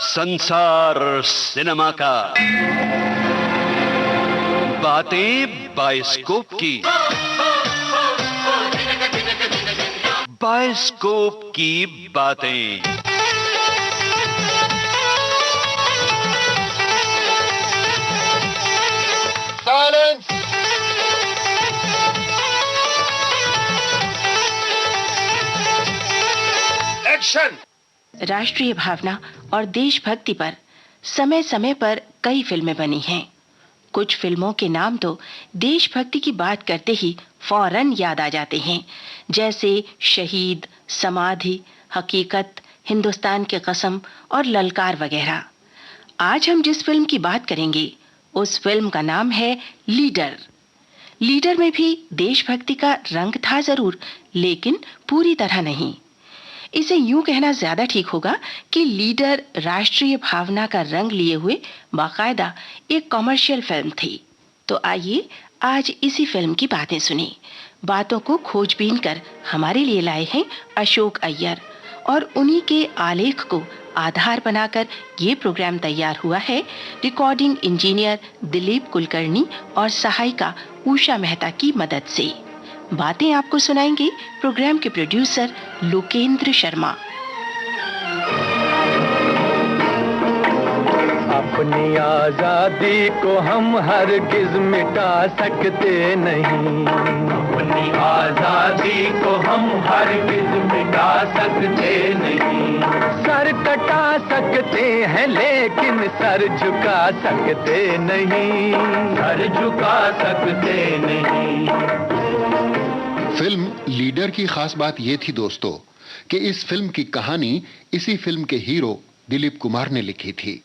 संसार सिनेमा का, बातें बायोस्कोप की, बायोस्कोप की बातें। साइलेंस। एक्शन। राष्ट्रीय भावना और देशभक्ति पर समय समय पर कई फिल्में बनी हैं। कुछ फिल्मों के नाम तो देशभक्ति की बात करते ही फौरन याद आ जाते हैं, जैसे शहीद, समाधि, हकीकत, हिंदुस्तान की कसम और ललकार वगैरह। आज हम जिस फिल्म की बात करेंगे उस फिल्म का नाम है लीडर। लीडर में भी देशभक्ति का रंग था जरूर, लेकिन पूरी तरह नहीं। इसे यूं कहना ज्यादा ठीक होगा कि लीडर राष्ट्रीय भावना का रंग लिए हुए बाकायदा एक कमर्शियल फिल्म थी। तो आइए आज इसी फिल्म की बातें सुने। बातों को खोजबीन कर हमारे लिए लाए हैं अशोक अय्यर, और उन्हीं के आलेख को आधार बनाकर ये प्रोग्राम तैयार हुआ है रिकॉर्डिंग इंजीनियर दिलीप कुलकर्णी और सहायिका उषा मेहता की मदद से। बातें आपको सुनाएंगे प्रोग्राम के प्रोड्यूसर लोकेंद्र शर्मा। अपनी आजादी को हम हरगिज मिटा सकते नहीं, अपनी आजादी को हम हरगिज मिटा सकते नहीं। सर कटा सकते हैं लेकिन सर झुका सकते नहीं, सर झुका सकते नहीं। फिल्म लीडर की खास बात यह थी दोस्तों कि इस फिल्म की कहानी इसी फिल्म के हीरो दिलीप कुमार ने लिखी थी।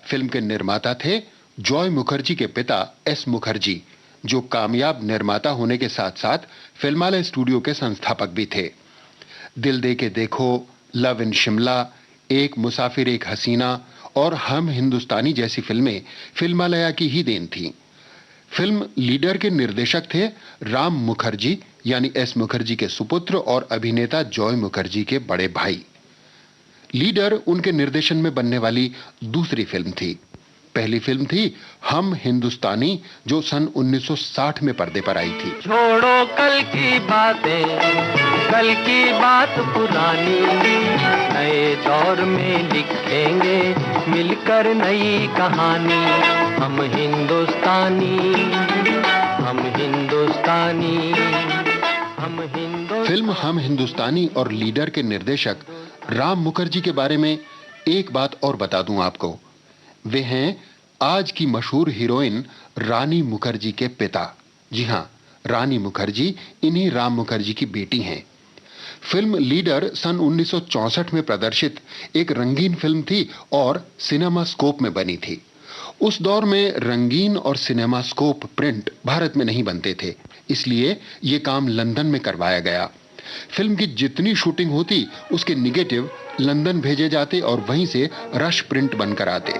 फिल्म के निर्माता थे जॉय मुखर्जी के पिता एस मुखर्जी, जो कामयाब निर्माता होने के साथ साथ फिल्मालय स्टूडियो के संस्थापक भी थे। दिल दे के देखो, लव इन शिमला, एक मुसाफिर एक हसीना और हम हिंदुस्तानी जैसी फिल्में फिल्मालया की ही देन थी। फिल्म लीडर के निर्देशक थे राम मुखर्जी, यानी एस मुखर्जी के सुपुत्र और अभिनेता जॉय मुखर्जी के बड़े भाई। लीडर उनके निर्देशन में बनने वाली दूसरी फिल्म थी। पहली फिल्म थी हम हिंदुस्तानी, जो सन 1960 में पर्दे पर आई थी। छोड़ो कल की बातें, कल की बात पुरानी, नए दौर में लिखेंगे मिलकर नई कहानी। हम हिंदुस्तानी, हम हिंदुस्तानी, हम हिंदुस्तानी। फिल्म हम हिंदुस्तानी और लीडर के निर्देशक राम मुखर्जी के बारे में एक बात और बता दूं आपको। वे हैं आज की मशहूर हीरोइन रानी मुखर्जी के पिता। जी हां, रानी मुखर्जी इन्हीं राम मुखर्जी की बेटी हैं। फिल्म लीडर सन 1964 में प्रदर्शित एक रंगीन फिल्म थी और सिनेमास्कोप में बनी थी। उस दौर में रंगीन और सिनेमास्कोप प्रिंट भारत में नहीं बनते थे, इसलिए यह काम लंदन में करवाया गया। फिल्म की जितनी शूटिंग होती उसके निगेटिव लंदन भेजे जाते और वहीं से रश प्रिंट बनकर आते।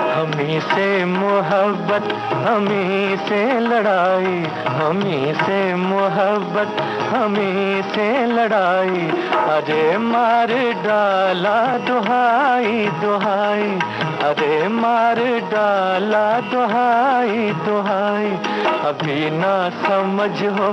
हमी से मोहब्बत, हमी से लड़ाई, हमी से मोहब्बत, हमी से लड़ाई। अरे मार डाला दुहाई दुहाई, अरे मार डाला दुहाई दुहाई। अभी ना समझ हो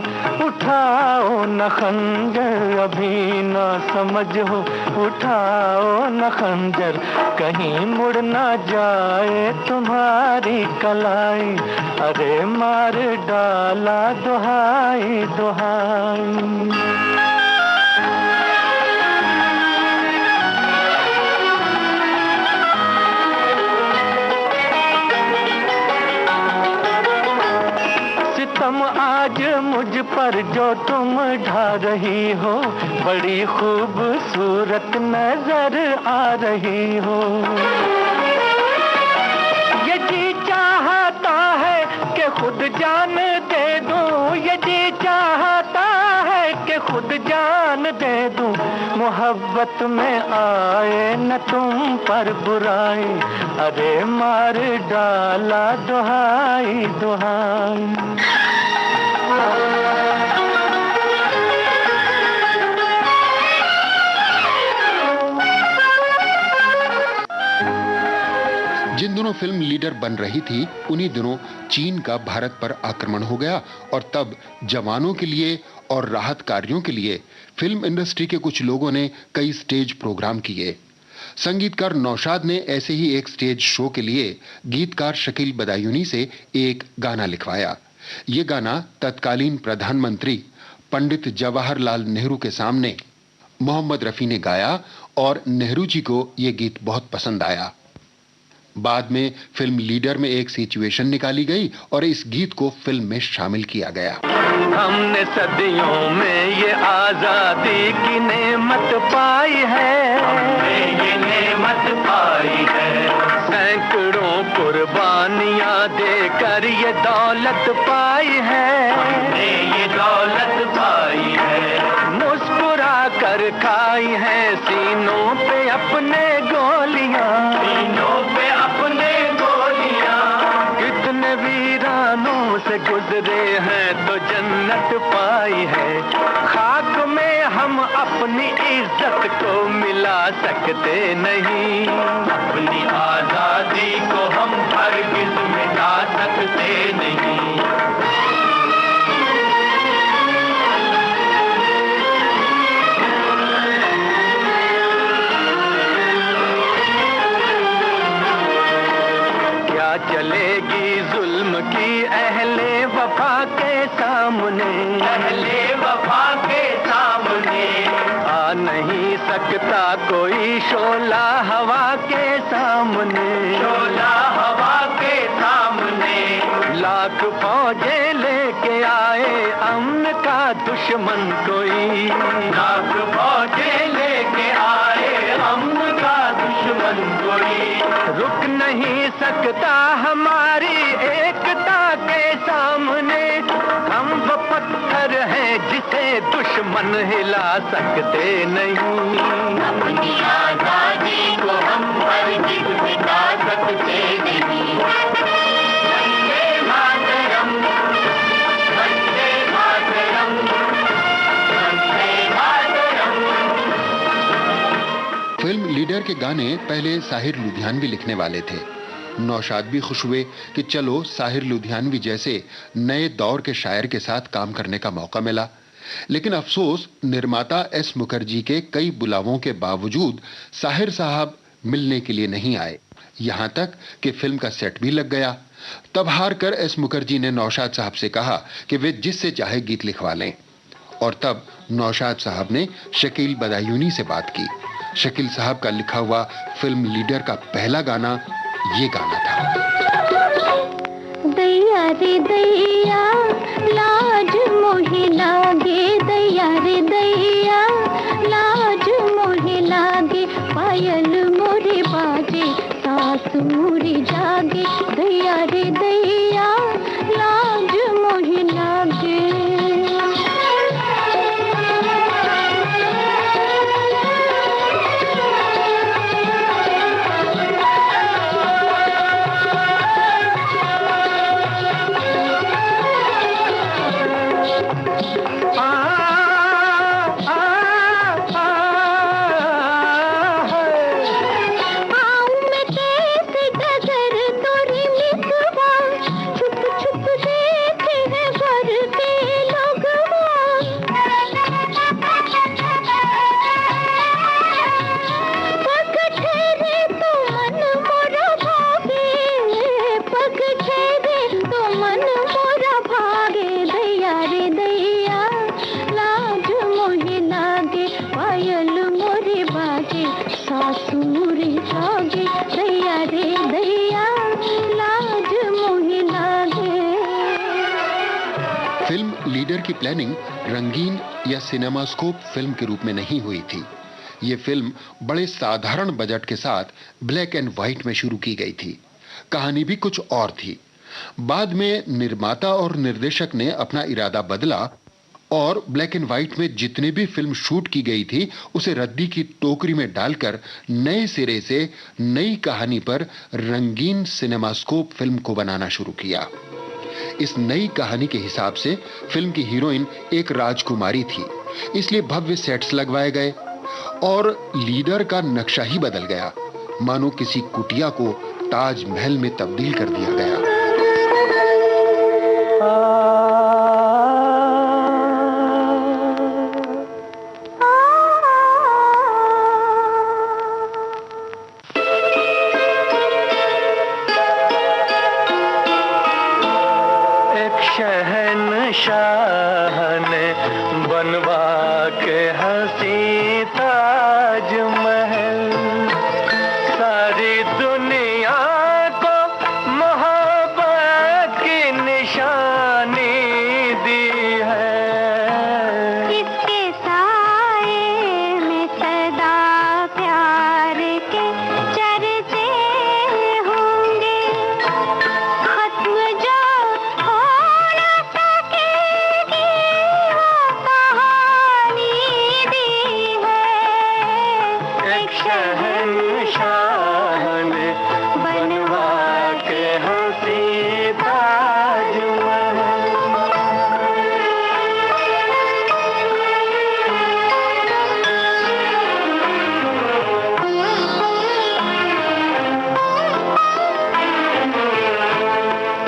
उठाओ न खंजर, अभी ना समझ हो उठाओ न खंजर। कहीं मुड़ ना जाए तुम्हारी कलाई, अरे मार डाला दुहाई दुहाई। आज मुझ पर जो तुम ढा रही हो, बड़ी खूबसूरत नजर आ रही हो। ये जी चाहता है कि खुद जान दे दूं, ये जी चाहता है कि खुद जान दे दूं। मोहब्बत में आए न तुम पर बुराई, अरे मार डाला दुहाई दुहाई। जिन दिनों फिल्म लीडर बन रही थी उन्हीं दिनों चीन का भारत पर आक्रमण हो गया और तब जवानों के लिए और राहत कार्यों के लिए फिल्म इंडस्ट्री के कुछ लोगों ने कई स्टेज प्रोग्राम किए। संगीतकार नौशाद ने ऐसे ही एक स्टेज शो के लिए गीतकार शकील बदायूनी से एक गाना लिखवाया। ये गाना तत्कालीन प्रधानमंत्री पंडित जवाहरलाल नेहरू के सामने मोहम्मद रफी ने गाया और नेहरू जी को ये गीत बहुत पसंद आया। बाद में फिल्म लीडर में एक सिचुएशन निकाली गई और इस गीत को फिल्म में शामिल किया गया। हमने सदियों में ये आजादी की नेमत पाई है, हमने ये नेमत पाई है। सैकड़ों कुर्बानियां देकर ये दौलत पाई है, हमने ये दौलत पाई है। मुस्कुरा कर खाई है सीनों पे अपने गोलियां, सीनों पे अपने गोलियां। कितने वीरानों से गुजरे हैं तो जन्नत पाई है। खाक में हम अपनी इज्जत को मिला सकते नहीं, अपनी आजादी को हम हरगिज़ मिटा सकते नहीं। चलेगी जुल्म की अहले वफा के सामने, अहले वफा के सामने। आ नहीं सकता कोई शोला हवा के सामने, शोला हवा के सामने। लाख फौजें लेके आए अमन का दुश्मन कोई, लाख फौजें लेके आए अमन का दुश्मन कोई। रुक नहीं सकता हमारी एकता के सामने। हम वो पत्थर हैं जिसे दुश्मन हिला सकते नहीं, अपनी आजादी को हम हरगिज़ मिटा सकते नहीं। वंदे मातरम, वंदे मातरम, वंदे मातरम। फिल्म लीडर के गाने पहले साहिर लुधियानवी लिखने वाले थे। नौशाद भी खुश हुए कि चलो साहिर लुधियानवी जैसे नए दौर के शायर के साथ काम करने का मौका मिला। लेकिन अफसोस निर्माता एस मुखर्जी के कई बुलावों के बावजूद साहिर साहब मिलने के लिए नहीं आए। यहां तक कि फिल्म का सेट भी लग गया। तब हार कर एस मुखर्जी ने नौशाद साहब से कहा कि वे जिससे चाहे गीत लिखवा लें। और तब नौशाद साहब ने शकील बदायूनी से बात की। शकील साहब का लिखा हुआ फिल्म लीडर का पहला गाना ये गाना था। दैया रे दैया लाज मोहे लागे, दैया रे दैया लाज मोहे लागे। पायल मोरे बाजे सास मोरे जागे, दैया रे दैया लाज मोहे लागे। फिल्म लीडर की प्लानिंग रंगीन या सिनेमास्कोप फिल्म के रूप में नहीं हुई थी। ये फिल्म बड़े साधारण बजट के साथ ब्लैक एंड व्हाइट में शुरू की गई थी। कहानी भी कुछ और थी। बाद में निर्माता और निर्देशक ने अपना इरादा बदला और ब्लैक एंड व्हाइट में जितने भी फिल्म शूट की गई थी उसे रद्दी की टोकरी में डालकर नए सिरे से नई कहानी पर रंगीन सिनेमास्कोप फिल्म को बनाना शुरू किया। इस नई कहानी के हिसाब से फिल्म की हीरोइन एक राजकुमारी थी, इसलिए भव्य सेट्स लगवाए गए और लीडर का नक्शा ही बदल गया, मानो किसी कुटिया को ताजमहल में तब्दील कर दिया गया। शहंशाह ने बनवा के हंसी ताजमहल, सारी दुनिया को मोहब्बत की निशानी दी है। इसके साए में सदा प्यार के चर्चे होंगे, खत्म जो हो न सकेगी वो कहानी दी है। एक शहंशाह ने बनवा के हंसी ताजमहल।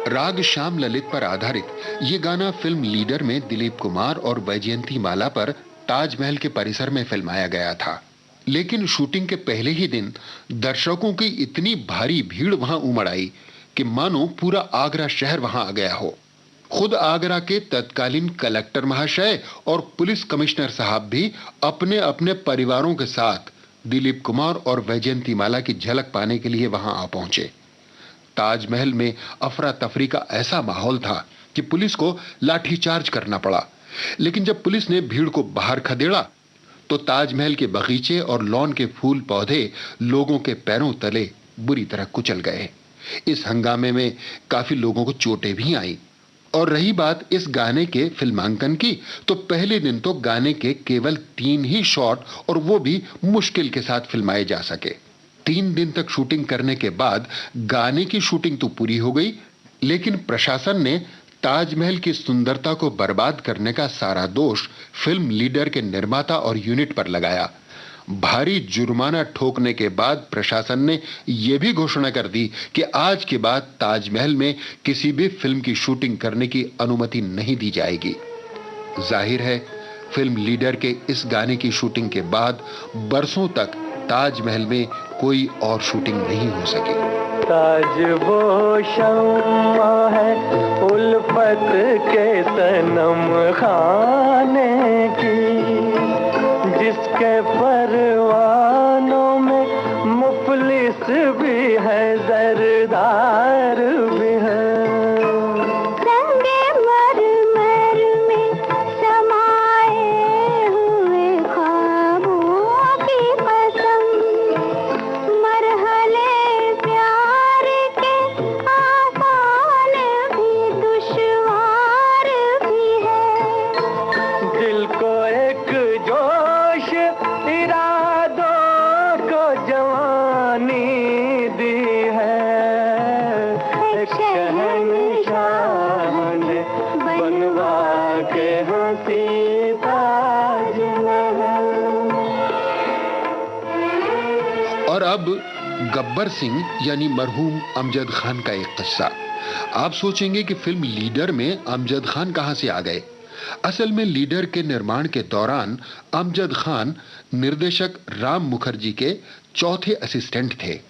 राग श्याम ललित पर आधारित ये गाना फिल्म लीडर में दिलीप कुमार और वैजयंती माला पर ताजमहल के परिसर में फिल्माया गया था। लेकिन शूटिंग के पहले ही दिन दर्शकों की इतनी भारी भीड़ वहां उमड़ आई कि मानो पूरा आगरा शहर वहां आ गया हो। खुद आगरा के तत्कालीन कलेक्टर महाशय और पुलिस कमिश्नर साहब भी अपने अपने परिवारों के साथ दिलीप कुमार और वैजयंती माला की झलक पाने के लिए वहां आ पहुंचे। ताजमहल में अफरा तफरी का ऐसा माहौल था कि पुलिस को लाठीचार्ज करना पड़ा, लेकिन जब पुलिस ने भीड़ को बाहर खदेड़ा तो ताजमहल के बगीचे और लॉन के फूल पौधे लोगों के पैरों तले बुरी तरह कुचल गए। इस हंगामे में काफी लोगों को चोटें भी आईं। और रही बात इस गाने के फिल्मांकन की, तो पहले दिन तो गाने के केवल 3 ही शॉट और वो भी मुश्किल के साथ फिल्माए जा सके। 3 दिन तक शूटिंग करने के बाद गाने की शूटिंग तो पूरी हो गई, लेकिन प्रशासन ने ताजमहल की सुंदरता को बर्बाद करने का सारा दोष फिल्म लीडर के निर्माता और यूनिट पर लगाया। भारी जुर्माना ठोकने के बाद प्रशासन ने यह भी घोषणा कर दी कि आज के बाद ताजमहल में किसी भी फिल्म की शूटिंग करने की अनुमति नहीं दी जाएगी। जाहिर है फिल्म लीडर के इस गाने की शूटिंग के बाद बरसों तक ताजमहल में कोई और शूटिंग नहीं हो सकी। ताज वो शम्मा है उल्फत के सनम खाने की, जिसके परवानों में मुफलिस भी है जरदार भी है। और अब गब्बर सिंह यानी मरहूम अमजद खान का एक किस्सा। आप सोचेंगे कि फिल्म लीडर में अमजद खान कहां से आ गए। असल में लीडर के निर्माण के दौरान अमजद खान निर्देशक राम मुखर्जी के चौथे असिस्टेंट थे।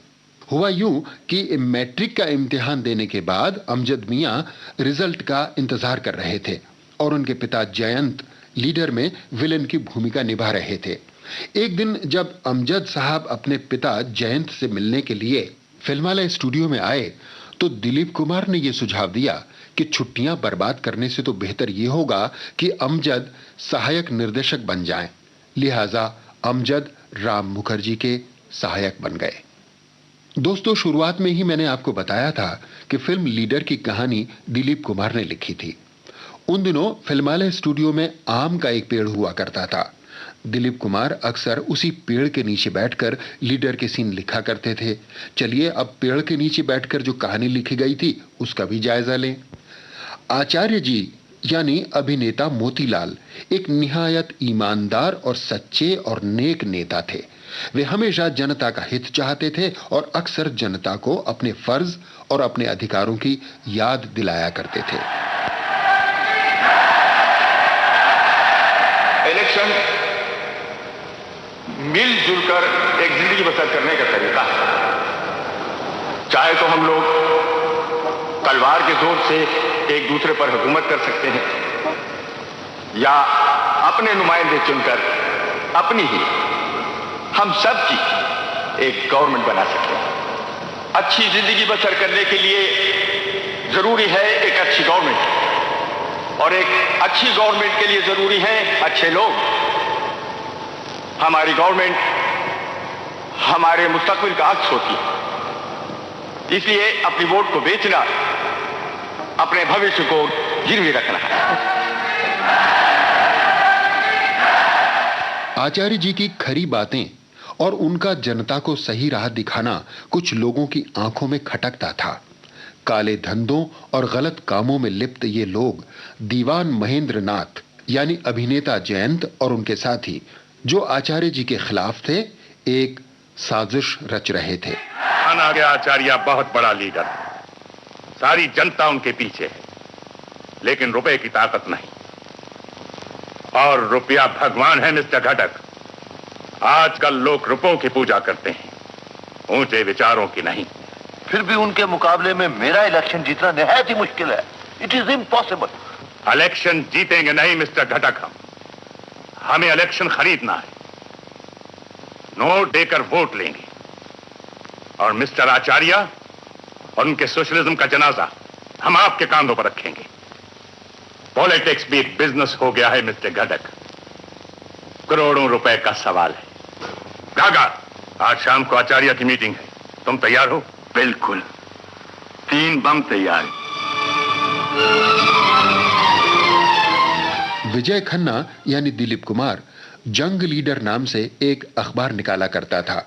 हुआ यूं कि मैट्रिक का इम्तिहान देने के बाद अमजद मियां रिजल्ट का इंतजार कर रहे थे और उनके पिता जयंत लीडर में विलेन की भूमिका निभा रहे थे। एक दिन जब अमजद साहब अपने पिता जयंत से मिलने के लिए फिल्मालय स्टूडियो में आए तो दिलीप कुमार ने यह सुझाव दिया कि छुट्टियां बर्बाद करने से तो बेहतर यह होगा कि अमजद सहायक निर्देशक बन जाएं। लिहाजा अमजद राम मुखर्जी के सहायक बन गए। दोस्तों, शुरुआत में ही मैंने आपको बताया था कि फिल्म लीडर की कहानी दिलीप कुमार ने लिखी थी। उन दिनों फिल्मालय स्टूडियो में आम का एक पेड़ हुआ करता था। दिलीप कुमार अक्सर उसी पेड़ के नीचे बैठकर लीडर के सीन लिखा करते थे। चलिए अब पेड़ के नीचे बैठकर जो कहानी लिखी गई थी उसका भी जायजा लें। आचार्य जी यानी अभिनेता मोतीलाल एक निहायत ईमानदार और सच्चे और नेक नेता थे। वे हमेशा जनता का हित चाहते थे और अक्सर जनता को अपने फर्ज और अपने अधिकारों की याद दिलाया करते थे। इलेक्शन मिलजुल कर एक जिंदगी बसर करने का तरीका है। चाहे तो हम लोग तलवार के जोर से एक दूसरे पर हुकूमत कर सकते हैं, या अपने नुमाइंदे चुनकर अपनी ही, हम सब की एक गवर्नमेंट बना सकते हैं। अच्छी जिंदगी बसर करने के लिए जरूरी है एक अच्छी गवर्नमेंट, और एक अच्छी गवर्नमेंट के लिए जरूरी है अच्छे लोग। हमारी गवर्नमेंट हमारे मुस्तकबिल का अक्स होती है, इसलिए अपनी वोट को बेचना अपने भविष्य को गिरवी रखना है। आचार्य जी की खरी बातें और उनका जनता को सही राह दिखाना कुछ लोगों की आंखों में खटकता था। काले धंधों और गलत कामों में लिप्त ये लोग दीवान महेंद्र नाथ यानी अभिनेता जयंत और उनके साथी जो आचार्य जी के खिलाफ थे, एक साजिश रच रहे थे। आगे आचार्य बहुत बड़ा लीडर, सारी जनता उनके पीछे है, लेकिन रुपए की ताकत नहीं, और रुपया भगवान है मिस्टर घटक। आजकल लोग रुपयों की पूजा करते हैं, ऊंचे विचारों की नहीं। फिर भी उनके मुकाबले में मेरा इलेक्शन जीतना निहायत ही मुश्किल है। It is impossible. इलेक्शन जीतेंगे नहीं मिस्टर घटक, हमें इलेक्शन खरीदना है। नोट देकर वोट लेंगे, और मिस्टर आचार्य और उनके सोशलिज्म का जनाजा हम आपके कांधों पर रखेंगे। पॉलिटिक्स भी एक बिजनेस हो गया है मिस्टर घटक, करोड़ों रुपए का सवाल है। गागा, आज शाम को आचार्य की मीटिंग है, तुम तैयार हो? बिल्कुल, 3 बम तैयार। विजय खन्ना यानी दिलीप कुमार जंग लीडर नाम से एक अखबार निकाला करता था।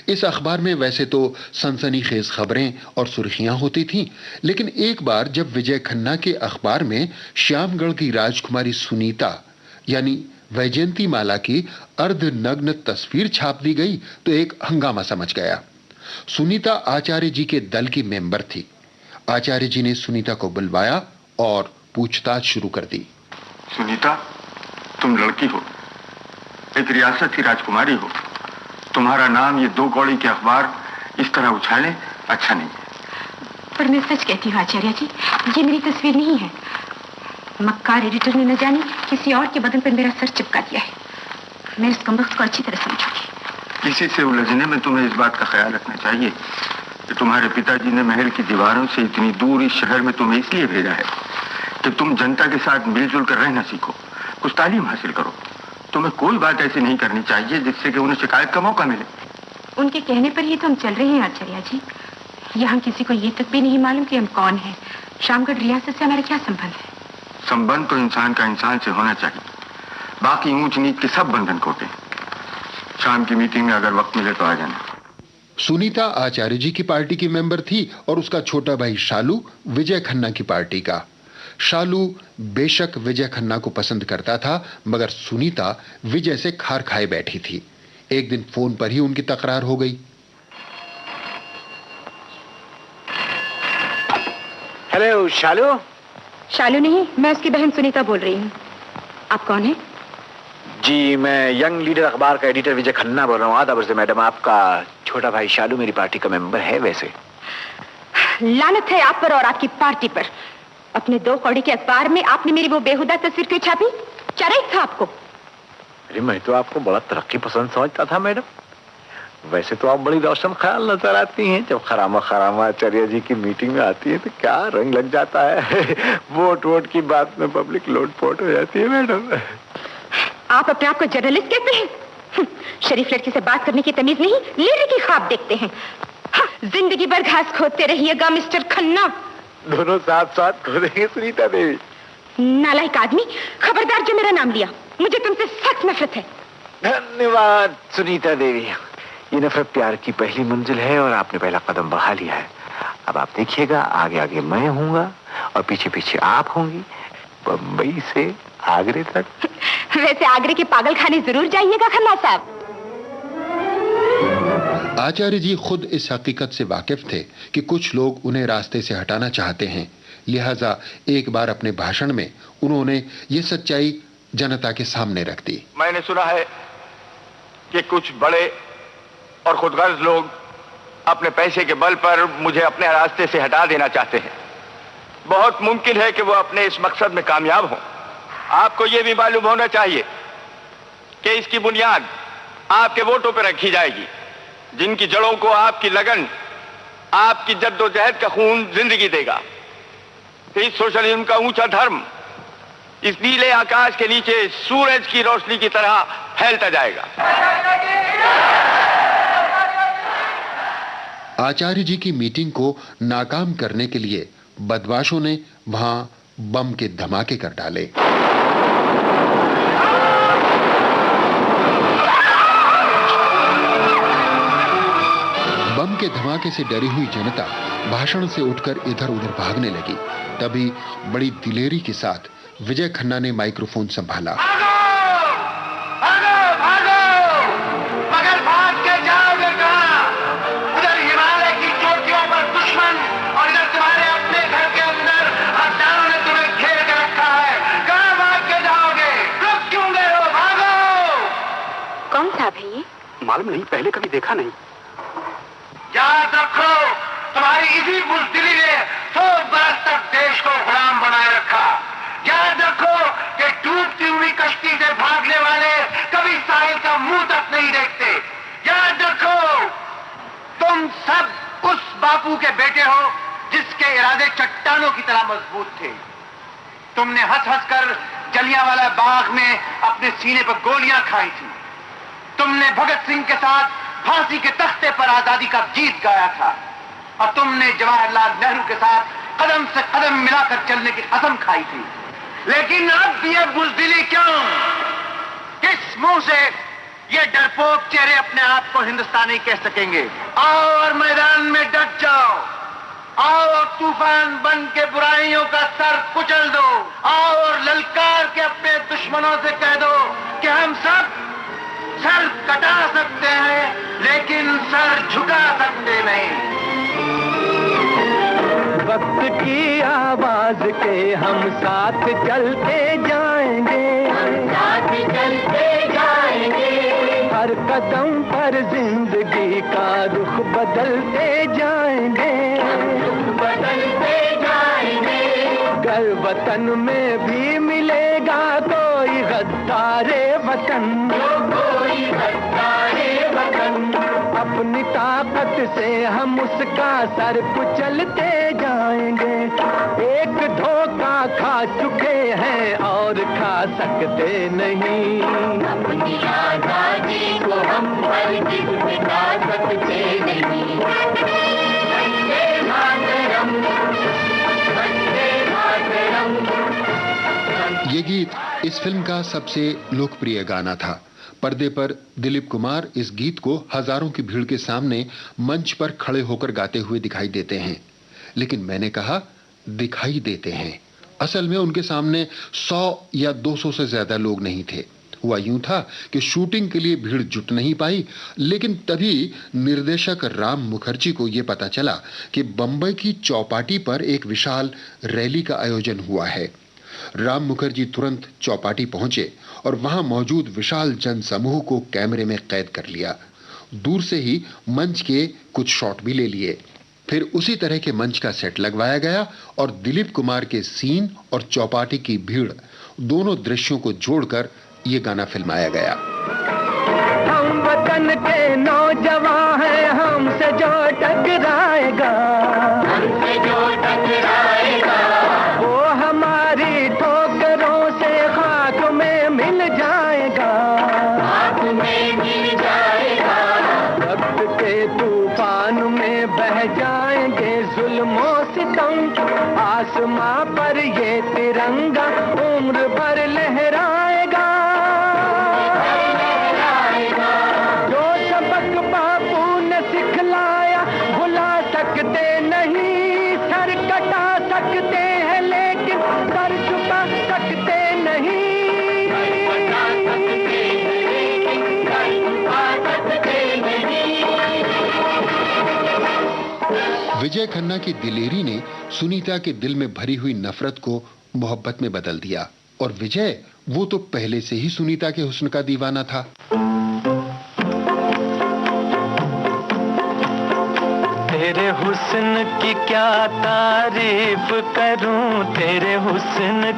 इस अखबार में वैसे तो सनसनीखेज खबरें और सुर्खियां होती थीं, लेकिन एक बार जब विजय खन्ना के अखबार में श्यामगढ़ की राजकुमारी सुनीता यानी वैजयंती माला की अर्धनग्न तस्वीर छाप दी गई तो एक हंगामा समझ गया। सुनीता आचार्य जी के दल की मेंबर थी। आचार्य जी ने सुनीता को बुलवाया और पूछताछ शुरू कर दी। सुनीता, तुम लड़की हो, एक रियासत की राजकुमारी हो, तुम्हारा नाम ये 2 कौड़ी के अखबार इस तरह उछाले अच्छा नहीं। पर मैं सच कहती हूँ आचार्य जी, ये मेरी तस्वीर नहीं है। मक्कार एडिटर ने न जाने किसी और के बदन पर मेरा सर चिपका दिया है। मैं इस कमबख्त को अच्छी तरह समझूंगी। किसी से उलझने में तुम्हें इस बात का ख्याल रखना चाहिए कि तुम्हारे पिताजी ने महल की दीवारों से इतनी दूर इस शहर में तुम्हें इसलिए भेजा है कि तुम जनता के साथ मिलजुल कर रहना सीखो, कुछ तालीम हासिल करो। तुम्हें कोई बात ऐसी नहीं करनी चाहिए जिससे कि उन्हें शिकायत का मौका मिले। उनके कहने पर ही तो हम चल रहे हैं आचार्य जी। यहाँ किसी को ये तक भी नहीं मालूम कि हम कौन हैं। श्यामगढ़ रियासत से हमारा क्या संबंध है? संबंध तो इंसान का इंसान से होना चाहिए, बाकी ऊंच नीच के सब बंधन खोटे। शाम की मीटिंग में अगर वक्त मिले तो आ जाना। सुनीता आचार्य जी की पार्टी की मेंबर थी और उसका छोटा भाई शालू विजय खन्ना की पार्टी का। शालू बेशक विजय खन्ना को पसंद करता था, मगर सुनीता विजय से खार खाए बैठी थी। एक दिन फोन पर ही उनकी तकरार हो गई। हेलो शालू। शालू नहीं, मैं उसकी बहन सुनीता बोल रही हूँ। आप कौन है? जी, मैं यंग लीडर अखबार का एडिटर विजय खन्ना बोल रहा हूँ। आदाब से मैडम, आपका छोटा भाई शालू मेरी पार्टी का मेंबर है। वैसे लानत है आप पर और आपकी पार्टी पर। अपने 2 कौड़ी के अखबार में आपने मेरी वो बेहुदा तस्वीर क्यों छापी? क्या राइट था आपको? अरे मैं तो आपको बड़ा तरक्की पसंद समझता था मैडम। वैसे तो आप बड़ी रोशन ख्याल नजर आती हैं। जब खरामा आचार्य जी की मीटिंग में आती है तो क्या रंग लग जाता है। वोट की बात में पब्लिक लोटपोट हो जाती है मैडम। आप अपने आप को जर्नलिस्ट कहते हैं? शरीफ लड़की से बात करने की तमीज नहीं, लीडर की ख्वाब देखते हैं। जिंदगी भर घास खोदते रहिएगा मिस्टर खन्ना। दोनों साथ साथ खोदेंगे सुनीता देवी। नालायक आदमी, खबरदार जो मेरा नाम लिया, मुझे तुमसे सख्त नफरत है। धन्यवाद सुनीता देवी। ये नफरत प्यार की पहली मंजिल है और आपने पहला कदम बढ़ा लिया है। अब आप देखिएगा, आगे आगे मैं हूँगा और पीछे पीछे आप होंगी, बम्बई से आगरे तक। वैसे आगरे के पागल खाने जरूर जाइएगा खन्ना साहब। आचार्य जी खुद इस हकीकत से वाकिफ थे कि कुछ लोग उन्हें रास्ते से हटाना चाहते हैं, लिहाजा एक बार अपने भाषण में उन्होंने ये सच्चाई जनता के सामने रख दी। मैंने सुना है कि कुछ बड़े और खुदगर्ज लोग अपने पैसे के बल पर मुझे अपने रास्ते से हटा देना चाहते हैं। बहुत मुमकिन है कि वो अपने इस मकसद में कामयाब हों। आपको यह भी मालूम होना चाहिए कि इसकी बुनियाद आपके वोटों पर रखी जाएगी, जिनकी जड़ों को आपकी लगन, आपकी जद्दोजहद का खून जिंदगी देगा। इस सोशलिज्म का ऊंचा धर्म इस नीले आकाश के नीचे सूरज की रोशनी की तरह फैलता जाएगा। आचार्य जी की मीटिंग को नाकाम करने के लिए बदमाशों ने वहां बम के धमाके कर डाले। बम के धमाके से डरी हुई जनता भाषण से उठकर इधर उधर भागने लगी। तभी बड़ी दिलेरी के साथ विजय खन्ना ने माइक्रोफोन संभाला। मगर भाग के जाओगे कहां? उधर हिमालय की चोटियों पर दुश्मन और इधर तुम्हारे अपने घर के अंदर हत्यारों ने तुम्हें घेर के रखा है। कहां भाग के जाओगे? रुक क्यों गए हो? भागो! कौन साहब है ये? मालूम नहीं, पहले कभी देखा नहीं। याद रखो, तुम्हारी इसी बुज़दिली ने 100 बरस तक देश को गुलाम बनाए रखा। याद रखो कि डूबती हुई कश्ती से भागने वाले कभी साहिल का मुंह तक नहीं देखते। याद रखो, तुम सब उस बापू के बेटे हो जिसके इरादे चट्टानों की तरह मजबूत थे। तुमने हंस हंस कर जलियांवाला बाग में अपने सीने पर गोलियां खाई थी। तुमने भगत सिंह के साथ फांसी के तख्ते पर आजादी का गीत गाया था और तुमने जवाहरलाल नेहरू के साथ कदम से कदम मिलाकर चलने की कसम खाई थी। लेकिन अब ये बुज़दिली क्यों? किस मुंह से ये डरपोक चेहरे अपने आप को हिंदुस्तानी कह सकेंगे? आओ और मैदान में डट जाओ। आओ और तूफान बन के बुराइयों का सर कुचल दो। आओ और ललकार के अपने दुश्मनों से कह दो कि हम सब सर कटा सकते हैं लेकिन सर झुका सकते नहीं। वक्त की आवाज के हम साथ चलते जाएंगे, साथ चलते जाएंगे। हर कदम पर जिंदगी का रुख बदलते जाएंगे, बदलते जाएंगे। गर वतन में भी मिलेगा कोई गद्दारे वतन, कोई गद्दारे वतन। अपनी ताकत से हम उसका सर कुचलते जाएंगे। एक धोखा खा चुके हैं और खा सकते नहीं। अपनी आजादी को हम हरगिज़ मिटा सकते नहीं। वंदे मातरम, वंदे मातरम। ये गीत इस फिल्म का सबसे लोकप्रिय गाना था। पर्दे पर दिलीप कुमार इस गीत को हजारों की भीड़ के सामने मंच पर खड़े होकर गाते हुए दिखाई देते हैं, लेकिन मैंने कहा दिखाई देते हैं, असल में उनके सामने 100 या 200 से ज्यादा लोग नहीं थे। हुआ यूं था कि शूटिंग के लिए भीड़ जुट नहीं पाई, लेकिन तभी निर्देशक राम मुखर्जी को यह पता चला कि बंबई की चौपाटी पर एक विशाल रैली का आयोजन हुआ है। राम मुखर्जी तुरंत चौपाटी पहुंचे और वहां मौजूद विशाल जनसमूह को कैमरे में कैद कर लिया। दूर से ही मंच के कुछ शॉट भी ले लिए। फिर उसी तरह के मंच का सेट लगवाया गया और दिलीप कुमार के सीन और चौपाटी की भीड़ दोनों दृश्यों को जोड़कर ये गाना फिल्माया गया। हम वतन के नौजवान हैं, हमसे जो टकराएगा, हमसे जो टकराएगा, वो हमारी ठोकरों से खाक में मिल जाएगा, खाक में मिल जाएगा। वक्त के तूफान में बह जाएंगे जुल्मों सितम, आसमां पर ये तिरंगा उम्र भर लहराएगा। जो सबक बापू ने सिखलाया भुला सकते नहीं, सर कटा सकते हैं लेकिन सर झुका सकते नहीं। विजय खन्ना की दिलेरी ने सुनीता के दिल में भरी हुई नफरत को मोहब्बत में बदल दिया, और विजय वो तो पहले से ही सुनीता के हुस्न का दीवाना था। तेरे हुस्न की क्या तारीफ करूं, तेरे हुस्न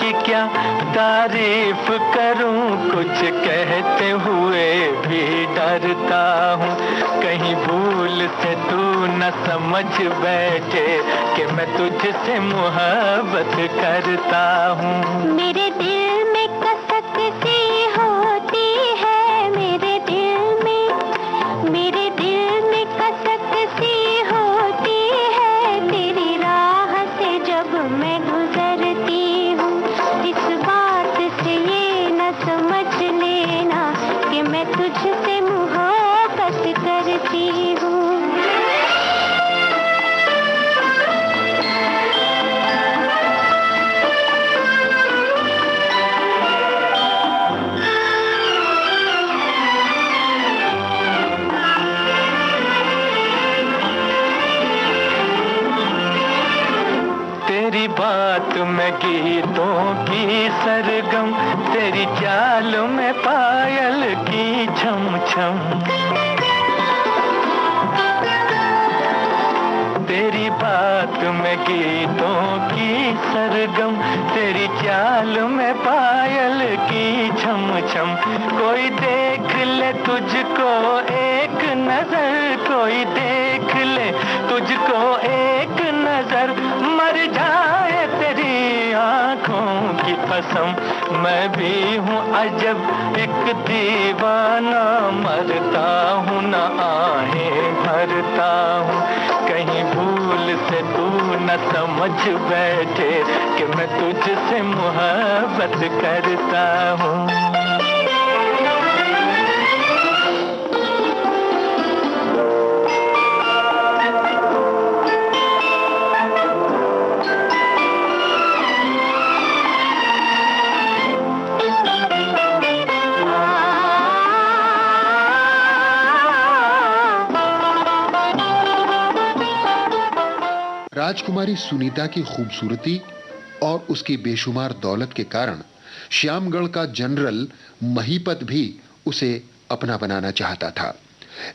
की क्या तारीफ करूं। कुछ कहते हुए भी डरता हूँ, कहीं भूल से तू न समझ बैठे कि मैं तुझसे मोहब्बत करता हूँ। मेरे दिल में कसक सी होती है, मेरे दिल में कसक सी होती है। तेरी राह से जब मैं गुजरती हूँ, इस बात से ये न समझ लेना कि मैं तुझसे मोहब्बत करती हूँ। तेरी बात में गीतों की सरगम, तेरी चाल में पायल की छम छम। तेरी बात में गीतों की सरगम, तेरी चाल में पायल की छम छम। कोई देख ले तुझको एक नजर, कोई देख ले तुझको एक नजर, मर जाए तेरी आंखों की कसम। मैं भी हूँ अजब एक दीवाना, मरता हूँ न आहें भरता हूँ। कहीं भूल से तू न समझ बैठे कि मैं तुझसे मोहब्बत करता हूँ। राजकुमारी सुनीता की खूबसूरती और उसकी बेशुमार दौलत के कारण श्यामगढ़ का जनरल महीपत भी उसे अपना बनाना चाहता था,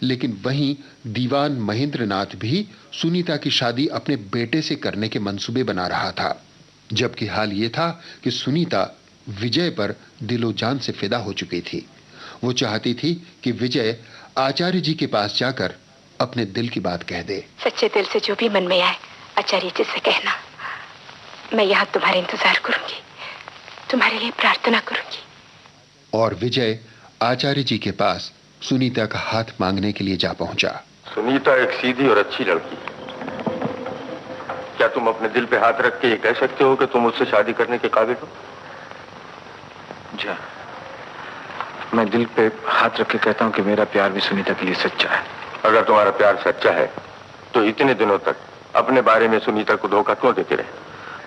लेकिन वहीं दीवान महेंद्रनाथ भी सुनीता की शादी अपने बेटे से करने के मंसूबे बना रहा था। जबकि हाल ये था कि सुनीता विजय पर दिलो जान से फिदा हो चुकी थी। वो चाहती थी कि विजय आचार्य जी के पास जाकर अपने दिल की बात कह दे। सच्चे दिल से जो भी मन में आए आचार्य जी से कहना। मैं यहाँ तुम्हारे इंतजार करूंगी, तुम्हारे लिए प्रार्थना करूंगी। और विजय आचार्य जी के पास सुनीता का हाथ मांगने के लिए जा पहुंचा। सुनीता एक सीधी और अच्छी लड़की है। क्या तुम अपने दिल पे हाथ रख के ये कह सकते हो कि तुम उससे शादी करने के काबिल हो? जी, मैं दिल पे हाथ रख के कहता हूँ कि मेरा प्यार भी सुनीता के लिए सच्चा है। अगर तुम्हारा प्यार सच्चा है तो इतने दिनों तक अपने बारे में सुनीता को धोखा क्यों देते रहे?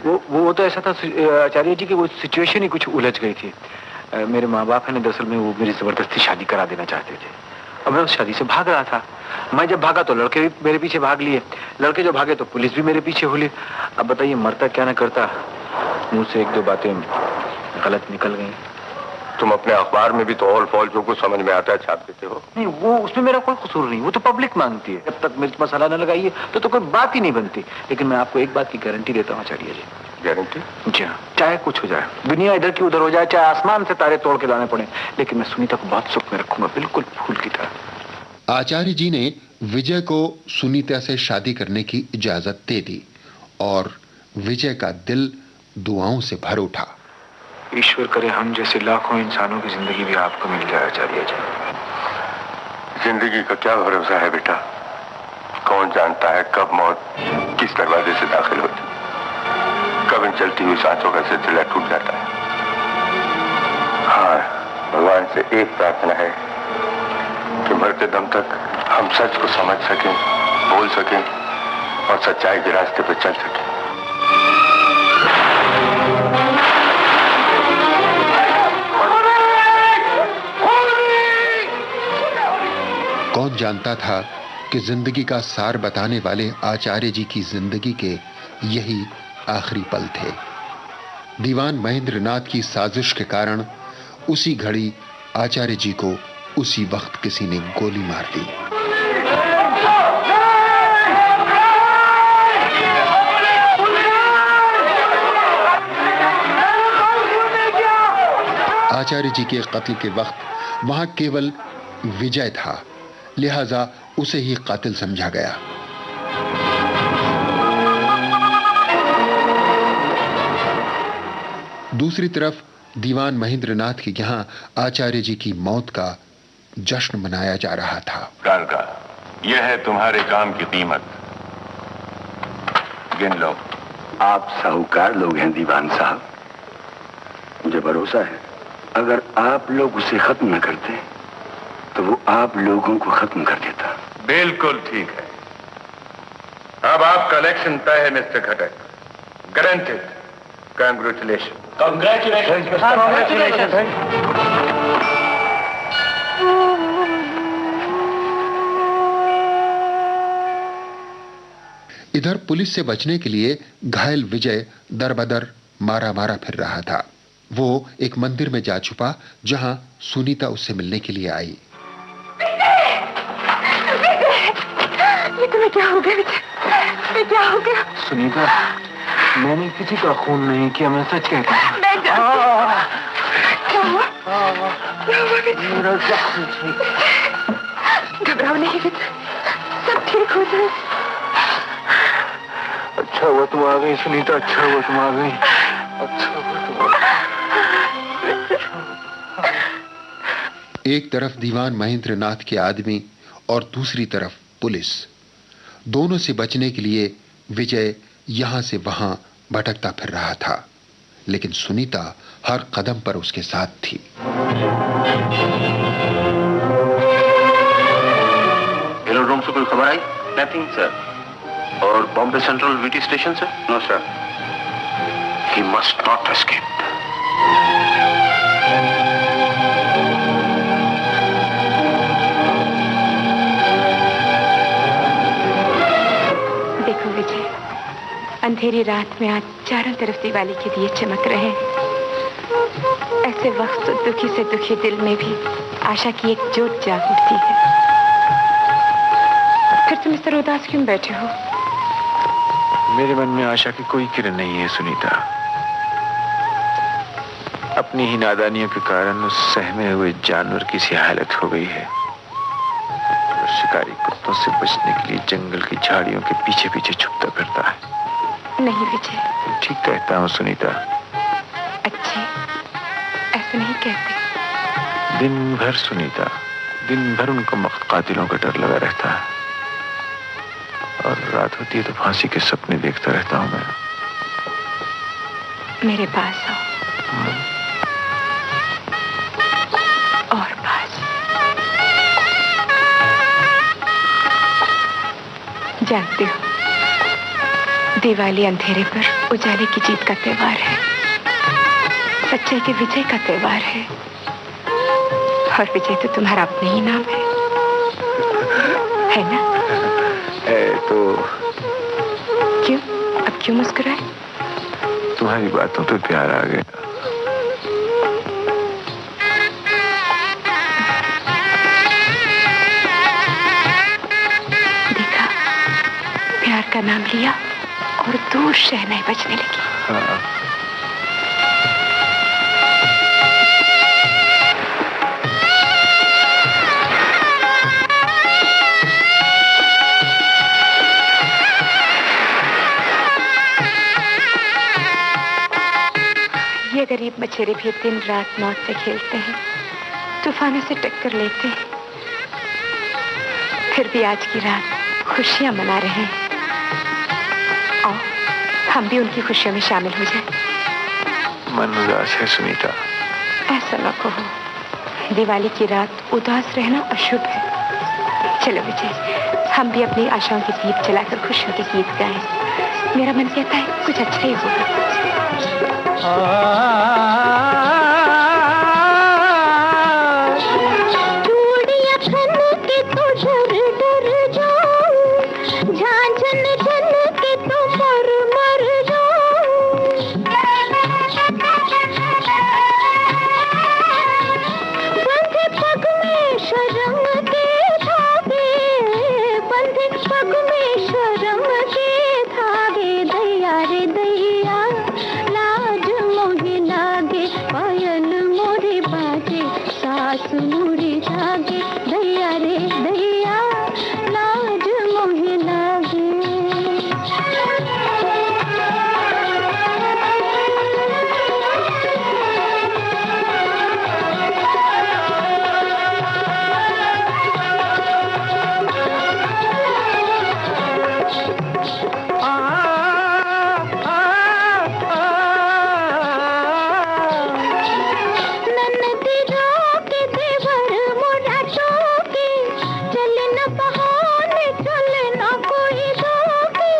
वो तो ऐसा था आचार्य जी की वो सिचुएशन ही कुछ उलझ गई थी। मेरे माँ बाप है ना, दरअसल में वो मेरी जबरदस्ती शादी करा देना चाहते थे और मैं उस शादी से भाग रहा था। मैं जब भागा तो लड़के भी मेरे पीछे भाग लिए, लड़के जो भागे तो पुलिस भी मेरे पीछे हुई। अब बताइए मरता क्या ना करता, मुंह से एक दो बातें गलत निकल गई। तुम अपने अखबार में भी तो ऑल फॉल जो कुछ समझ में आता है छाप देते हो। नहीं, वो उसमें मेरा कोई कसूर नहीं, वो तो पब्लिक मांगती है। जब तक मिर्च मसाला न लगाइए तो कोई बात ही नहीं बनती। लेकिन मैं आपको एक बात की गारंटी देता हूँ आचार्य जी। गारंटी? जी हाँ, चाहे कुछ हो जाए, दुनिया इधर की उधर हो जाए, चाहे आसमान से तारे तोड़ के लाने पड़े, लेकिन मैं सुनीता को बहुत सुख में रखूंगा, बिल्कुल फूल की तरह। आचार्य जी ने विजय को सुनीता से शादी करने की इजाजत दे दी और विजय का दिल दुआओं से भर उठा। ईश्वर करे हम जैसे लाखों इंसानों की जिंदगी भी आपको मिल जाए आचार्य जी। जिंदगी का क्या भरोसा है बेटा, कौन जानता है कब मौत किस दरवाजे से दाखिल होती। चलती हुई सांसों का सिलसिला टूट जाता है। हाँ, भगवान से एक प्रार्थना है कि मरते दम तक हम सच को समझ सकें, बोल सकें और सच्चाई के रास्ते पर चल सकें। कौन जानता था कि जिंदगी का सार बताने वाले आचार्य जी की जिंदगी के यही आखिरी पल थे। दीवान महेंद्र नाथ की साजिश के कारण उसी घड़ी आचार्य जी को उसी वक्त किसी ने गोली मार दी। आचार्य जी के कत्ल के वक्त वहां केवल विजय था, लिहाजा उसे ही कातिल समझा गया। दूसरी तरफ दीवान महेंद्र नाथ के यहां आचार्य जी की मौत का जश्न मनाया जा रहा था। का यह है तुम्हारे काम की कीमत, गिन लो। आप साहूकार लोग हैं दीवान साहब, मुझे भरोसा है अगर आप लोग उसे खत्म न करते तो वो आप लोगों को खत्म कर देता। बिल्कुल ठीक है। अब आपका इलेक्शन तय है मिस्टर घटक। गारंटेड। कांग्रेचुलेशन। इधर पुलिस से बचने के लिए घायल विजय दरबदर मारा मारा फिर रहा था। वो एक मंदिर में जा छुपा जहां सुनीता उससे मिलने के लिए आई। ये तुम्हें क्या हो गया विजय? ये क्या हो गया? सुनीता, मैंने किसी का खून नहीं किया, मैं सच कहता हूँ। मैं क्या हुआ? क्या हुआ विजय? मेरा जख्म ठीक। घबराओ नहीं विजय, सब ठीक हो जाए। अच्छा हुआ तुम आ गई सुनीता, अच्छा हुआ तुम आ गई। अच्छा हुआ तुम आ गई। एक तरफ दीवान महेंद्र नाथ के आदमी और दूसरी तरफ पुलिस। दोनों से बचने के लिए विजय यहां से वहां भटकता फिर रहा था, लेकिन सुनीता हर कदम पर उसके साथ थी। एरोड्रोम से कोई खबर आई? Nothing sir. और बॉम्बे सेंट्रल वीटी स्टेशन से? No sir. He must not escape. देखो विजय, अंधेरी रात में आज चारों तरफ दिवाली के दिए चमक रहे हैं। ऐसे वक्त तो दुखी से दुखी दिल में भी आशा की एक जोत जाग उठती है। फिर तुम इस तरह उदास क्यों बैठे हो? मेरे मन में आशा की कोई किरण नहीं है सुनीता। अपनी ही नादानियों के कारण उस सहमे हुए जानवर की सी हालत हो गई है। और शिकारी कुत्तों से बचने के लिए जंगल की झाड़ियों के पीछे पीछे छुपता फिरता है। नहीं विजय, ठीक कहता हूँ सुनीता। अच्छे ऐसे नहीं कहते। दिन भर सुनीता, दिन भर उनको कातिलों का डर लगा रहता है और रात होती है तो फांसी के सपने देखता रहता हूँ मैं। मेरे पास आओ और पास। जानते हो, दिवाली अंधेरे पर उजाले की जीत का त्योहार है, सच्चाई के विजय का त्योहार है। और विजय तो तुम्हारा अपने ही नाम है ना? तो क्यों? अब क्यों मुस्कुराए? तुम्हारी बातों पे प्यार आ गया। देखा, प्यार का नाम लिया और दूर शहनाई बजने लगी। हाँ। ये गरीब मछेरे भी दिन रात मौत से खेलते हैं, तूफानों से टक्कर लेते हैं, फिर भी आज की रात खुशियां मना रहे हैं। आओ हम भी उनकी खुशियों में शामिल हो जाएं। मन उदास है सुनीता। ऐसा ना कहो, दिवाली की रात उदास रहना अशुभ है। चलो विजय, हम भी अपनी आशाओं के दीप जलाकर खुशियों के गीत गाएं। मेरा मन कहता है कुछ अच्छा ही होगा। चूड़ियां खन के तो डर डर जाऊं, झांझन झन के तो मर मर जाऊं। बंधे पग में शर्म के धागे, बंधे पग में शर्म के धागे। दैया रे दैया, लाज मोहे लागे, पायल मोरे बाजे, सास मोरे जागे। दैया रे दैया, लाज मोहे लागे। नन्नती रोके देवर मोरा टोके, चले न बहाने चले न कोई धोखे।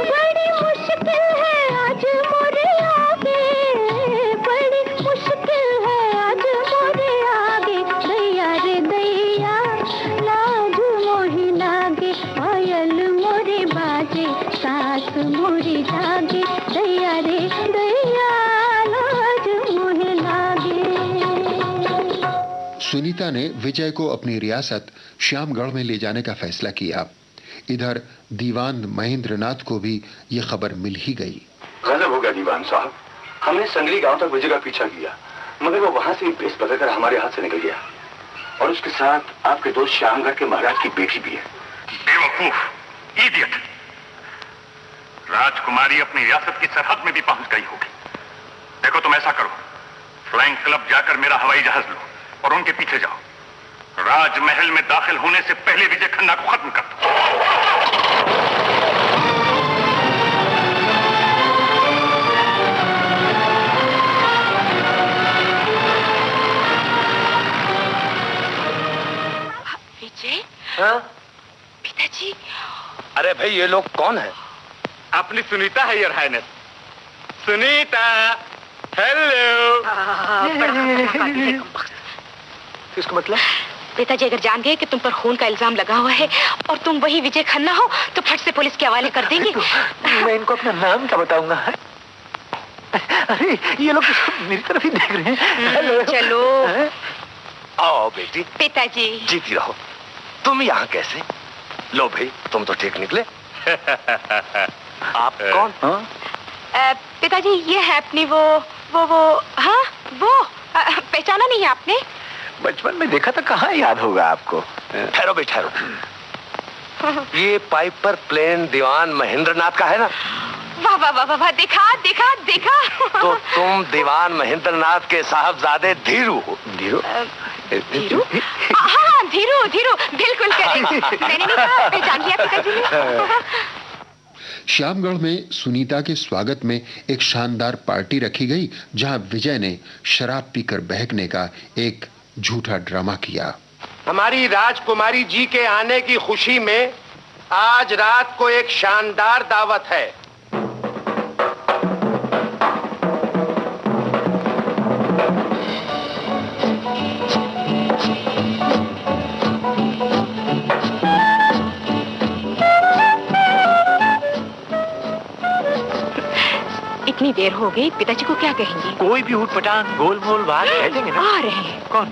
बड़ी मुश्किल है आज मोरे आगे, बड़ी मुश्किल है आज मोरे आगे। दैया रे दैया, लाज मोही लागे, पायल मोरे बाजे, सास मोरी जागे। दैया रे दैया, लाज मोहे लागे। सुनीता ने विजय को अपनी रियासत श्यामगढ़ में ले जाने का फैसला किया। इधर दीवान महेंद्रनाथ को भी ये खबर मिल ही गई। गजब हो गया दीवान साहब, हमने संगली गांव तक विजय का पीछा किया, मगर वो वहां से बेस बदलकर हमारे हाथ से निकल गया। और उसके साथ आपके दोस्त श्यामगढ़ के महाराज की बेटी भी है। बेवकूफ, इडियट। राजकुमारी अपनी रियासत की सरहद में भी पहुंच गई होगी। देखो तुम ऐसा करो, फ्लाइंग क्लब जाकर मेरा हवाई जहाज लो और उनके पीछे जाओ। राजमहल में दाखिल होने से पहले विजय खन्ना को खत्म कर दो। विजय, हाँ? पिताजी। अरे भाई, ये लोग कौन है? अपनी सुनीता है योर हाइनेस। सुनीता, हेलो। इसका मतलब? पिताजी अगर जान गए कि तुम पर खून का इल्जाम लगा हुआ है और तुम वही विजय खन्ना हो तो फट से पुलिस के हवाले कर देंगे। मैं इनको अपना नाम क्या बताऊंगा? अरे ये लोग मेरी तरफ ही देख रहे हैं। हेलो। चलो। आओ बेटी। पिताजी। जीती रहो। तुम यहाँ कैसे? लो भाई, तुम तो ठीक निकले। आप कौन? पिताजी ये है अपनी वो हाँ वो पहचाना नहीं है आपने? बचपन में देखा था, कहाँ याद होगा आपको? ठहरो भाई ठहरो। ये पाइपर प्लेन दीवान महेंद्रनाथ का है ना? वाह वाह वाह वाह, देखा देखा देखा। तो तुम दीवान महेंद्रनाथ के साहबजादे धीरू हो? धीरू? धीरू? हाँ धीरू धीरू, बिल्कुल करेक्ट। मैंने नहीं कहा, पहचान लिया पिताजी ने। श्यामगढ़ में सुनीता के स्वागत में एक शानदार पार्टी रखी गई, जहां विजय ने शराब पीकर बहकने का एक झूठा ड्रामा किया। हमारी राजकुमारी जी के आने की खुशी में आज रात को एक शानदार दावत है। इतनी देर हो गई, पिताजी को क्या कहेंगे? कोई भी उठपटांग गोल मोल बात कह देंगे ना। आ रहे हैं। कौन?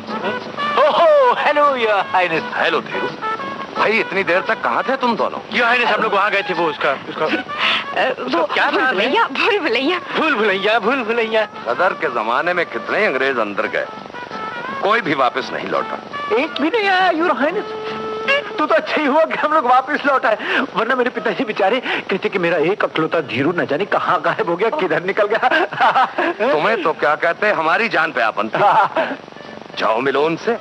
ओहो, hello your highness. Hello Dhiru. भाई इतनी देर तक कहाँ थे तुम दोनों? योर हाइनेस, हम लोग वहाँ गए थे। वो उसका वो क्या नाम है? भूल भुलैया। सदर के जमाने में कितने अंग्रेज अंदर गए, कोई भी वापस नहीं लौटा। एक भी नहीं आया योर हाइनेस। तो अच्छा ही हुआ कि हम लोग वापस लौट आए, वरना मेरे पिताजी बेचारे कहते कि मेरा एक अकलौता धीरू न जाने कहाँ गायब हो गया, किधर निकल गया। तुम्हें तो क्या कहते हैं, हमारी जान पे आपन। जाओ मिलो उनसे,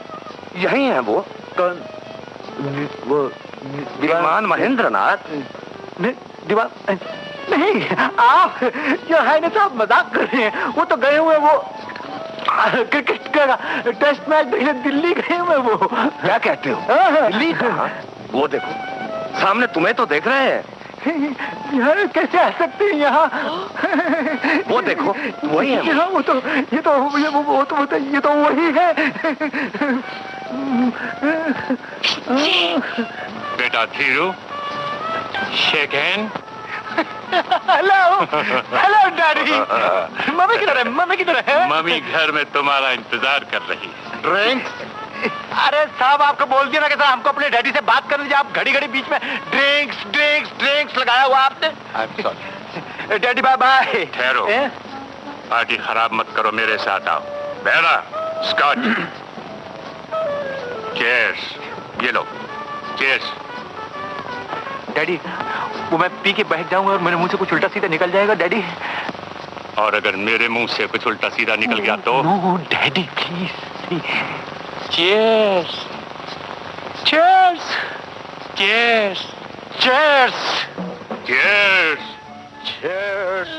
यही है वो। कौन? वो दीवान महेंद्रनाथ? दीवान नहीं, आप जो है ना साहब मजाक कर रहे हैं। वो तो गए हुए, वो क्रिकेट का टेस्ट मैच देखने दिल्ली गए हुए। वो क्या कहते हो? दिल्ली कहाँ? वो देखो सामने, तुम्हें तो देख रहे हैं। यार कैसे आ सकते हैं यहाँ? वो देखो वही है। यहाँ वो तो ये तो वही है। बेटा Dhiru, shake hand. Hello daddy. Mummy किधर है? मम्मी किधर है? मम्मी घर में तुम्हारा इंतजार कर रही है। ड्रिंक्स? अरे साहब आपको बोल दिया ना कि हमको अपने डैडी से बात करने दीजिए। आप घड़ी घड़ी बीच में ड्रिंक्स ड्रिंक्स ड्रिंक्स लगाया हुआ आपने। Daddy bye bye. ठहरो, पार्टी खराब मत करो, मेरे साथ आओ। बेरा स्कॉच। चीयर्स। ये लो चीयर्स। डैडी वो मैं पी के बैठ जाऊंगा और मेरे मुंह से कुछ उल्टा सीधा निकल जाएगा डैडी। और अगर मेरे मुंह से कुछ उल्टा सीधा निकल गया तो? No daddy please. Cheers cheers cheers cheers cheers cheers.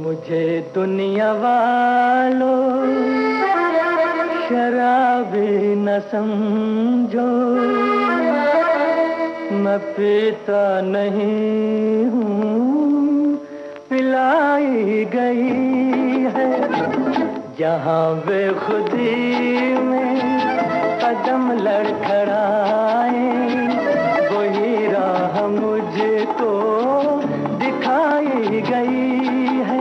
मुझे दुनिया वालों शराबी न समझो, मैं पीता नहीं हूँ, पिलाई गई है। जहाँ बेखुदी में कदम लड़खड़ाए, वही राह मुझको दिखाई गई है।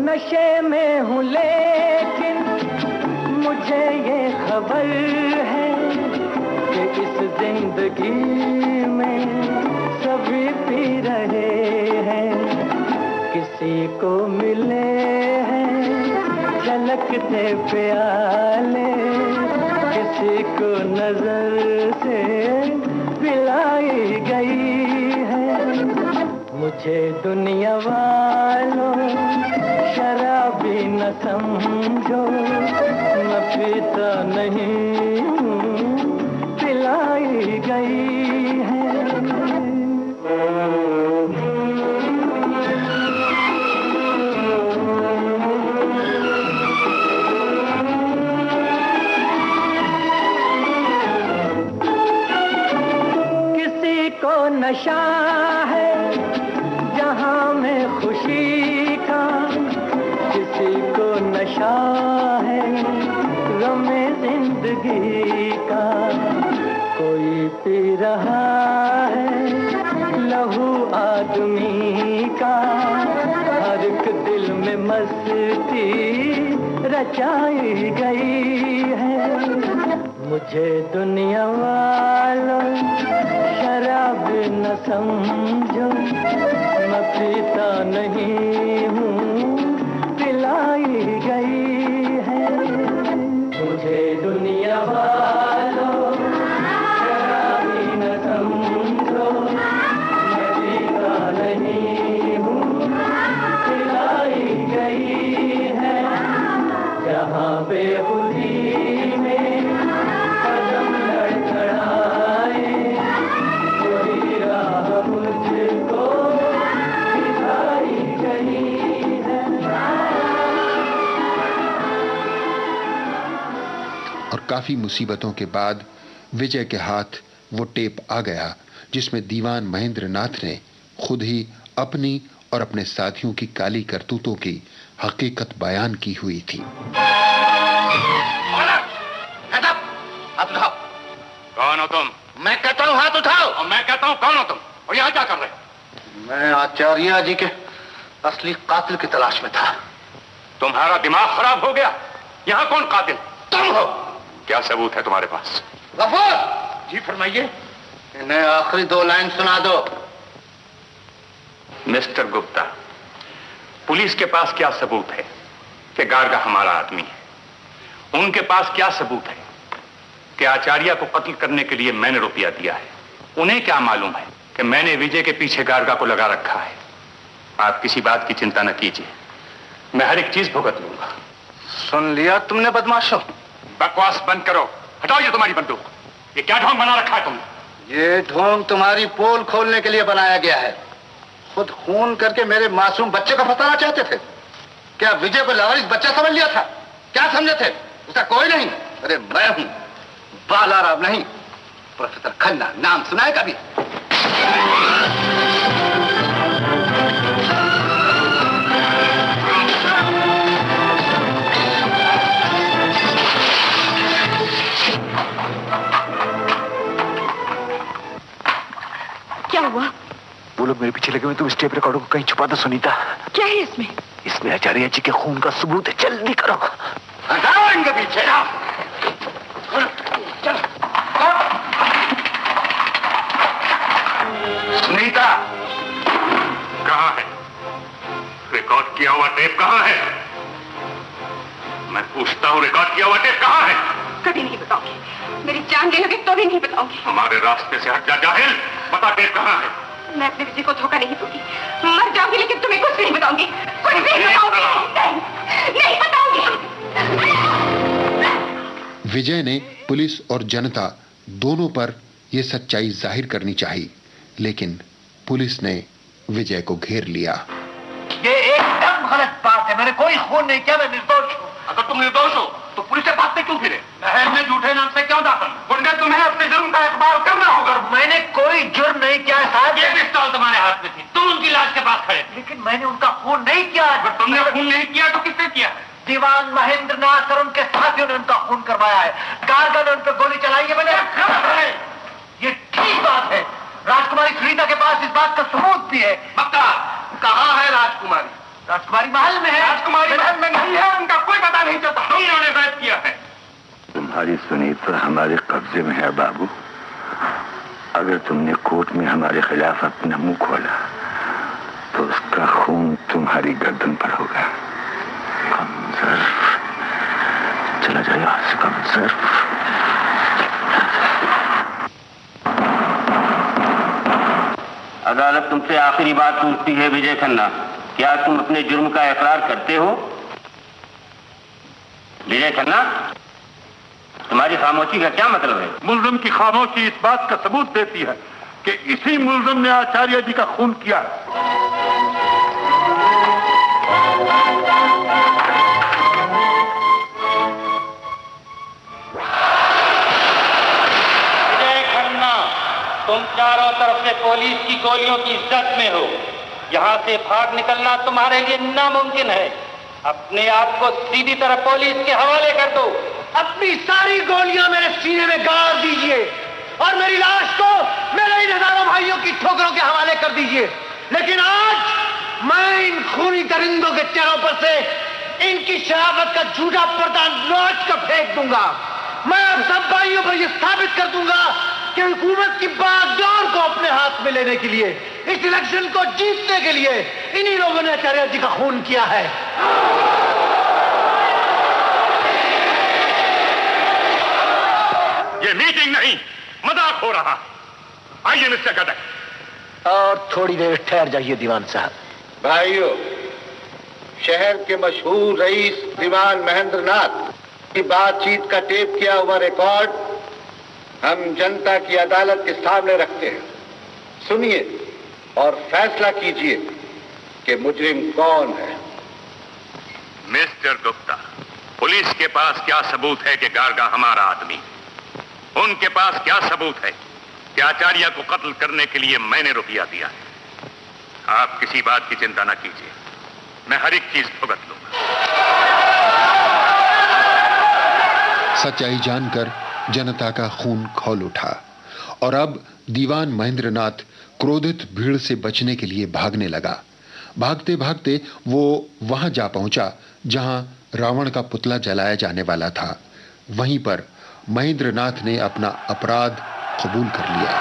नशे में हूँ लेकिन मुझे ये खबर है कि इस जिंदगी में सभी पी रहे हैं। किसी को मिले हैं झलकते प्याले, किसी को नजर से पिलाई गई है। मुझे दुनिया वालों शराबी न समझो, मैं पीता नहीं हूँ, पिलाई गई है। किसी को नशा है जहाँ में खुशी का, किसी को नशा है गमे जिंदगी का। कोई पी रहा है लहू आदमी का, हर एक दिल में मस्ती रचाई गई है। मुझे दुनिया वालों शराब न समझो, मैं पीता नहीं हूँ, पिलाई गई है। मुझे दुनिया वालों शराब न समझो, मैं पीता नहीं हूँ, पिलाई गई है। जहाँ बेखुदी में कदम लड़खड़ाए, वही राह मुझको दिखाई गई है। और काफी मुसीबतों के बाद विजय के हाथ वो टेप आ गया जिसमें दीवान महेंद्रनाथ ने खुद ही अपनी और अपने साथियों की काली करतूतों की हकीकत बयान की हुई थी। हाथ उठाओ। कौन हो तुम? मैं कहता हूँ हाथ उठाओ। और मैं कहता हूँ कौन हो तुम? और यहाँ क्या कर रहे? मैं आचार्य जी के असली कातिल की तलाश में था। तुम्हारा दिमाग खराब हो गया। यहाँ कौन कातिल? तुम हो। क्या सबूत है तुम्हारे पास? गफूर जी फरमाइए। इन्हें आखिरी 2 लाइन सुना दो। मिस्टर गुप्ता, पुलिस के पास क्या सबूत है कि गार्गा हमारा आदमी है? उनके पास क्या सबूत है कि आचार्य को कत्ल करने के लिए मैंने रुपया दिया है? उन्हें क्या मालूम है कि मैंने विजय के पीछे गार्गा को लगा रखा है? आप किसी बात की चिंता न कीजिए, मैं हर एक चीज भुगत लूंगा। सुन लिया तुमने बदमाशों? बकवास बंद करो, हटाओ ये तुम्हारी बंदूक। ये क्या ढोंग बना रखा है तुमने? ये ढोंग तुम्हारी पोल खोलने के लिए बनाया गया है। खुद खून करके मेरे मासूम बच्चे को फंसाना चाहते थे। क्या विजय को लावारिस बच्चा समझ लिया था? क्या समझे थे? उसका कोई नहीं। अरे मैं हूं, बालाराम नहीं, प्रोफेसर खन्ना। नाम सुना है कभी? क्या हुआ? वो लोग मेरे पीछे लगे हुए, तुम इस टेप रिकॉर्डर को कहीं छुपा दो सुनीता। क्या है इसमें? इसमें आचार्य जी के खून का सबूत है। जल्दी करो। हटाओ इनके पीछे। सुनीता कहाँ है? रिकॉर्ड किया हुआ टेप कहाँ है? मैं पूछता हूँ, रिकॉर्ड किया हुआ टेप कहाँ है? कभी नहीं बताऊंगी। मेरी जान ले लगे तो भी नहीं बताऊंगी। हमारे रास्ते से हट जा जाहिल। बता टेप कहाँ है? मैं अपने विजय को धोखा नहीं दूंगी। मर जाऊंगी लेकिन तुम्हें कुछ नहीं बताऊंगी। कुछ नहीं बताऊंगी। नहीं बताऊंगी। विजय ने पुलिस और जनता दोनों पर यह सच्चाई जाहिर करनी चाहिए, लेकिन पुलिस ने विजय को घेर लिया। ये एकदम गलत बात है। मैंने कोई खून नहीं किया। मैं निर्दोष हूँ। अगर तुम निर्दोष हो तो पुलिस से भागते क्यों फिरे? महल में झूठे नाम से क्यों दाखिल? गुंडे, तुम्हें अपने जुर्म का इकबाल करना होगा। मैंने कोई जुर्म नहीं किया साहब। ये पिस्तौल तुम्हारे हाथ में थी, तुम उनकी लाश के पास खड़े थे। लेकिन मैंने उनका खून नहीं किया। अगर तुमने खून नहीं किया तो किसने किया? दीवान महेंद्र नाथ और उनके साथियों ने उनका खून करवाया है। गार्गा ने उन पर गोली चलाई है। मैंने ये ठीक बात है। राजकुमारी सुनीता के पास इस बात का सबूत भी है। कहाँ है राजकुमारी? राजकुमारी महल में है। राजकुमारी महल में नहीं है, उनका कोई पता नहीं चलता। उन्होंने गायब किया है। तुम्हारी सुनीता हमारे कब्जे में है बाबू। अगर तुमने कोर्ट में हमारे खिलाफ अपना मुंह खोला तो उसका खून तुम्हारी गर्दन पर होगा। कमजोर, चला जाए यहाँ से कमजोर। अदालत तुमसे आखिरी बात पूछती है विजय खन्ना, क्या तुम अपने जुर्म का इकरार करते हो? विजय खन्ना, तुम्हारी खामोशी का क्या मतलब है? मुल्जिम की खामोशी इस बात का सबूत देती है कि इसी मुल्जिम ने आचार्य जी का खून किया है। विजय खन्ना, तुम चारों तरफ से पुलिस की गोलियों की इज्जत में हो। यहाँ से भाग निकलना तुम्हारे लिए नामुमकिन है। अपने आप को सीधी तरह पुलिस के हवाले कर दो। अपनी सारी गोलियां मेरे सीने में गाड़ दीजिए और मेरी लाश को मेरे इन हजारों भाइयों की ठोकरों के हवाले कर दीजिए। लेकिन आज मैं इन खूनी दरिंदों के चेहरों पर से इनकी शराफत का झूठा पर्दा नोच कर फेंक दूंगा। मैं अब सब भाइयों पर यह साबित कर दूंगा कि हुकूमत की बागडोर को अपने हाथ में लेने के लिए, इस इलेक्शन को जीतने के लिए इन्हीं लोगों ने आचार्य जी का खून किया है। ये मीटिंग नहीं, मजाक हो रहा। आइए मिस्टर घटक। और थोड़ी देर ठहर जाइए दीवान साहब। भाइयों, शहर के मशहूर रईस दीवान महेंद्र नाथ की बातचीत का टेप किया हुआ रिकॉर्ड हम जनता की अदालत के सामने रखते हैं। सुनिए और फैसला कीजिए कि मुजरिम कौन है। मिस्टर गुप्ता, पुलिस के पास क्या सबूत है कि गार्गा हमारा आदमी? उनके पास क्या सबूत है कि आचार्य को कत्ल करने के लिए मैंने रुपया दिया है? आप किसी बात की चिंता ना कीजिए, मैं हर एक चीज भुगत लूंगा। सच्चाई जानकर जनता का खून खौल उठा और अब दीवान महेंद्र नाथ क्रोधित भीड़ से बचने के लिए भागने लगा। भागते भागते वो वहां जा पहुंचा जहां रावण का पुतला जलाया जाने वाला था। वहीं पर महेंद्र नाथ ने अपना अपराध कबूल कर लिया।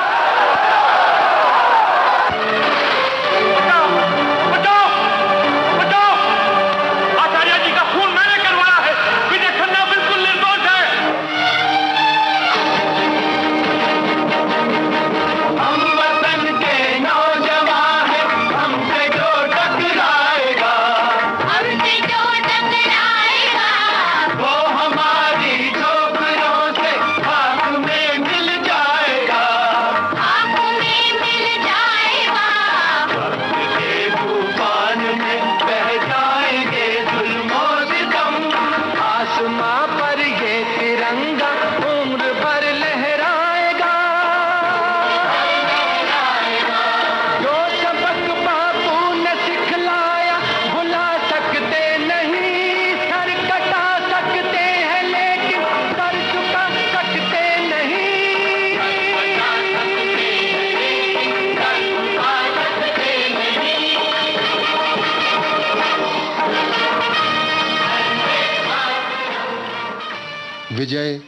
विजय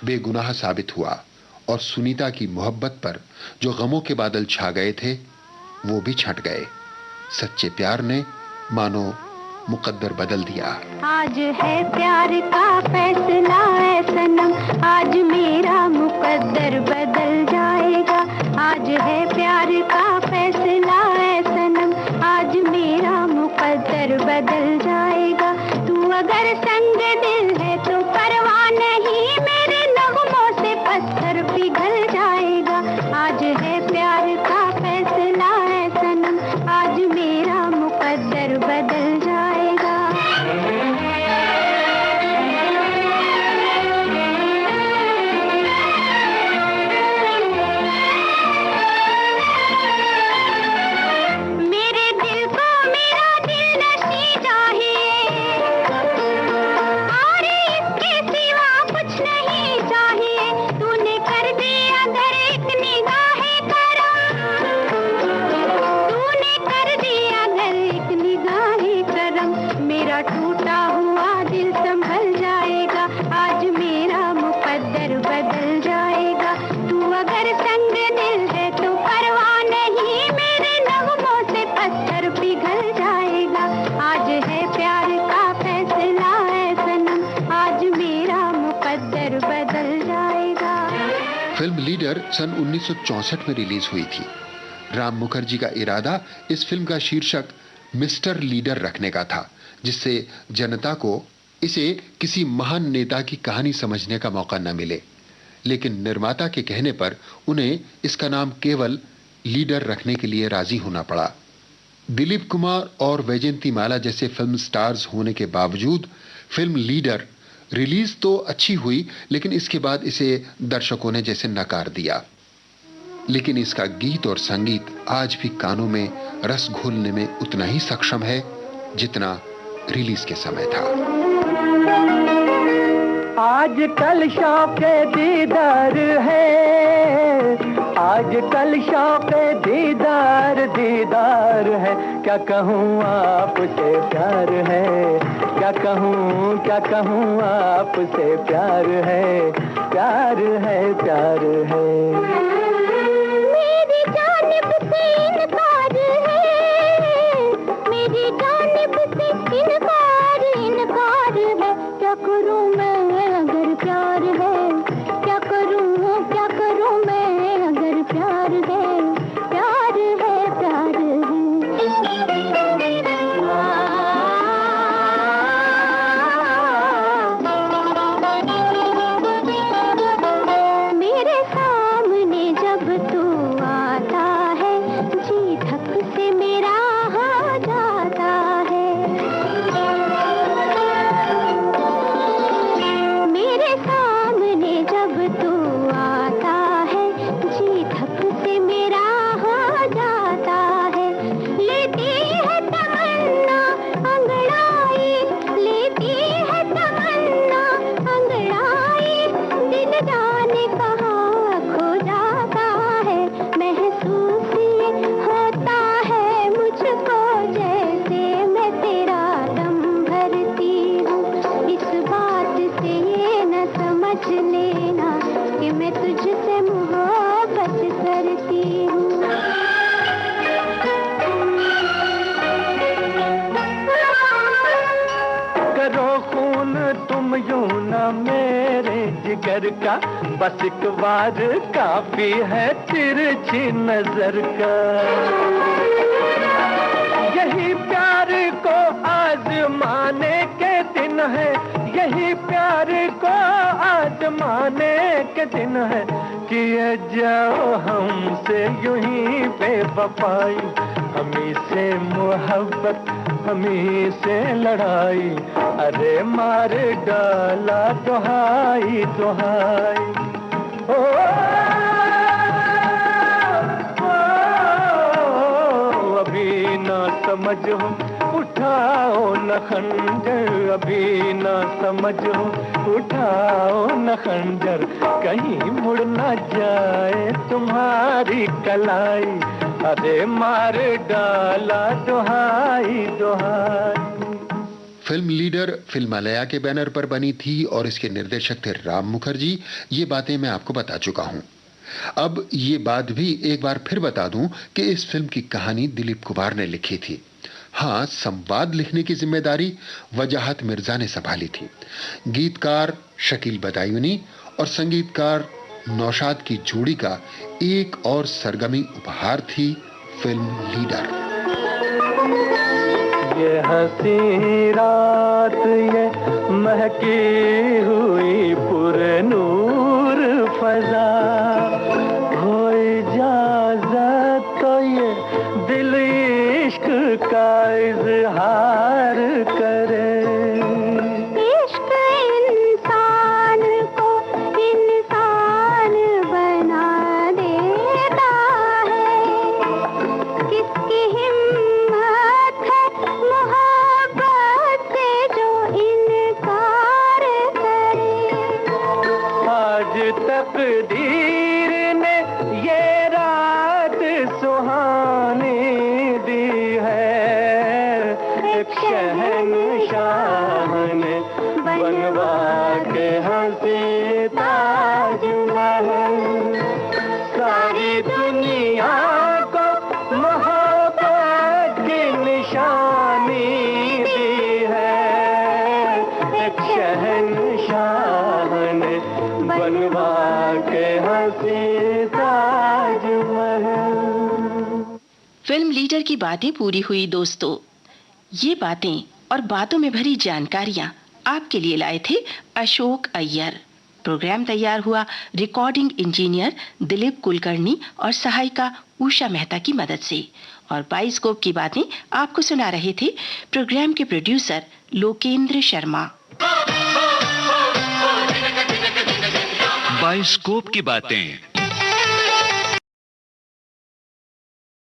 बेगुनाह साबित हुआ और सुनीता की मोहब्बत पर जो गमों के बादल छा गए थे वो भी छट गए। सच्चे प्यार ने मानो मुकद्दर बदल दिया। आज है प्यार का फैसला है सनम, आज मेरा मुकद्दर बदल जाएगा। आज है प्यार का फैसला है सनम, आज मेरा मुकद्दर बदल जाएगा। तू अगर संग दिल है तो परवाह नहीं, मेरे नगमों से पत्थर पिघल जाएगा। आज है प्यार का फैसला है सनम, आज मेरा मुकद्दर बदल जाएगा। फिल्म लीडर सन 1964 में रिलीज हुई थी। राम मुखर्जी का इरादा इस फिल्म का शीर्षक मिस्टर लीडर रखने का था, जिससे जनता को इसे किसी महान नेता की कहानी समझने का मौका न मिले। लेकिन निर्माता के कहने पर उन्हें इसका नाम केवल लीडर रखने के लिए राजी होना पड़ा। दिलीप कुमार और वैजयंतीमाला जैसे फिल्म स्टार्स होने के बावजूद फिल्म लीडर रिलीज तो अच्छी हुई, लेकिन इसके बाद इसे दर्शकों ने जैसे नकार दिया। लेकिन इसका गीत और संगीत आज भी कानों में रस घोलने में उतना ही सक्षम है जितना रिलीज के समय था। आज कल शौक दीदार है, आज कल शौक दीदार दीदार है। क्या कहूँ आपसे प्यार है, क्या कहूँ आपसे प्यार है, प्यार है, प्यार है। मेरी जानिब से इनकार है, मेरी जानिब से इनकार है। क्या करूँ मैं अगर प्यार है, क्या करूँ मैं अगर प्यार है, प्यार है, प्यार है। मेरे सामने जब तू आता है, जी धक से मेरा हो जाता है। मेरे सामने जब तू आता है, जी धक से मेरा हो जाता है। लेती है तमन्ना अंगड़ाई, लेती है तमन्ना अंगड़ाई, दिल जाने कहाँ खो जाता है। महसूस ये होता है मुझको जैसे मैं तेरा दम भरती हूँ। इस बात से ये न समझ लेना कि मैं तुझसे मोहब्बत करती हूँ। करो खून तुम यूं ना मेरे जिगर का, बस एक बार काफी है तिरछी नजर का। यही प्यार को आजमाने के दिन है, यही प्यार को आजमाने के दिन है। किए जाओ हमसे यूं ही बेवफाई, हमी से मोहब्बत हमी से लड़ाई। अरे मार डाला दुहाई दुहाई। ओ, अभी ना समझो उठाओ न खंजर, अभी ना समझो उठाओ न खंजर। कहीं मुड़ ना जाए तुम्हारी कलाई, अरे मार डाला दुहाई दुहाई। फिल्म लीडर फिल्मालया के बैनर पर बनी थी और इसके निर्देशक थे राम मुखर्जी। ये बातें मैं आपको बता चुका हूं। अब ये बात भी एक बार फिर बता दूं कि इस फिल्म की कहानी दिलीप कुमार ने लिखी थी। हाँ, संवाद लिखने की जिम्मेदारी वजाहत मिर्जा ने संभाली थी। गीतकार शकील बदायूनी और संगीतकार नौशाद की जोड़ी का एक और सरगमी उपहार थी फिल्म लीडर। ये हंसी रात, ये महकी हुई पुरनूर फजा, हो इजाजत तो ये दिल इश्क का इजहार करे। इश्क इंसान को इंसान बना देता है, किसकी हिम्मत है मोहब्बत से जो इनकार करे। आज तकदीर ने ये रात सुहानी दी है, एक शहंशाह ने बनवा के हंसी ताजमहल, सारी दुनिया को मोहब्बत की निशानी दी है, एक शहंशाह ने बनवा के हंसी ताजमहल। फिल्म लीडर की बातें पूरी हुई दोस्तों। ये बातें और बातों में भरी जानकारियां आपके लिए लाए थे अशोक अय्यर। प्रोग्राम तैयार हुआ रिकॉर्डिंग इंजीनियर दिलीप कुलकर्णी और सहायिका उषा मेहता की मदद से। और बाइस्कोप की बातें आपको सुना रहे थे प्रोग्राम के प्रोड्यूसर लोकेंद्र शर्मा। बाइस्कोप की बातें